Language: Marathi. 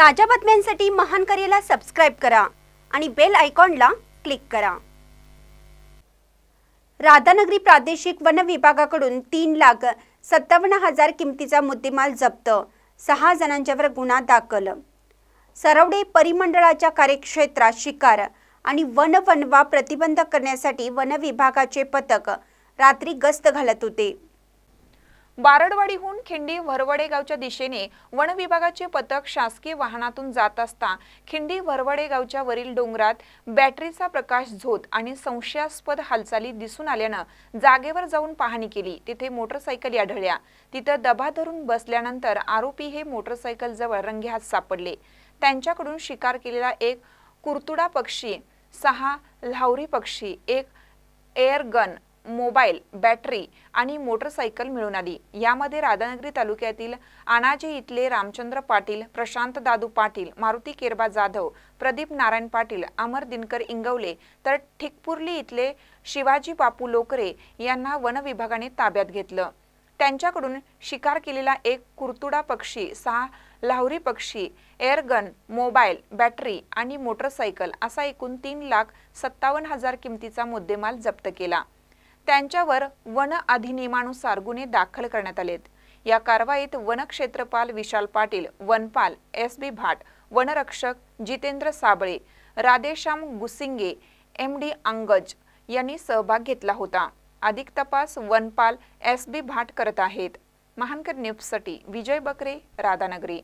ताज्या बातम्यांसाठी महान करेला सबस्क्राइब करा आणि बेल आयकॉनला क्लिक करा। राधानगरी प्रादेशिक वन विभागाकडून 3,57,000 किमतीचा मुद्देमाल जप्त, 6 जणांच्यावर गुन्हा दाखल। सरवडे परिमंडळाच्या कार्यक्षेत्रात शिकार आणि वनवा प्रतिबंध करण्यासाठी वन विभागाचे पथक रात्री गस्त घालत होते। बारडवाडीहून खिंडी वरवडे गावच्या दिशेने वन विभागाचे पथक शासकीय वाहनातून जात असता खिंडी वरवडे गावच्या वरील डोंगरात बॅटरीचा प्रकाश झोत आणि संशयास्पद हालचाली दिसून आल्याने जागेवर जाऊन पाहणी केली। तिथे मोटरसायकल आढळल्या। तिथं दबा धरून बसल्यानंतर आरोपी हे मोटरसायकल जवळ रंगेहात सापडले। त्यांच्याकडून शिकार केलेला एक कुरतुडा पक्षी, 6 लाहोरी पक्षी, एक एअर गन, मोबाईल, बॅटरी आणि मोटरसायकल मिळून आली। यामध्ये राधानगरी तालुक्यातील आनाजे इथले रामचंद्र पाटील, प्रशांत दादू पाटील, मारुती केरबा जाधव, प्रदीप नारायण पाटील, अमर दिनकर इंगवले तर ठिकपुर्ली इथले शिवाजी बापू लोकरे यांना वन विभागाने ताब्यात घेतलं। त्यांच्याकडून शिकार केलेला एक कुरतुडा पक्षी, 6 लाहोरी पक्षी, एअरगन, मोबाईल, बॅटरी आणि मोटरसायकल असा एकूण 3,57,000 किमतीचा मुद्देमाल जप्त केला। त्यांच्यावर वन अधिनियमानुसार गुन्हे दाखल करण्यात आलेत। या कारवाईत वन क्षेत्रपाल विशाल पाटील, वनपाल एस.बी. भाट, वनरक्षक जितेंद्र साबळे, राधेश्याम गुसिंगे, एम.डी. अंगज यांनी सहभाग घेतला होता। अधिक तपास वनपाल एस.बी. भाट करत आहेत। महानकर न्यूजसाठी विजय बकरे, राधानगरी।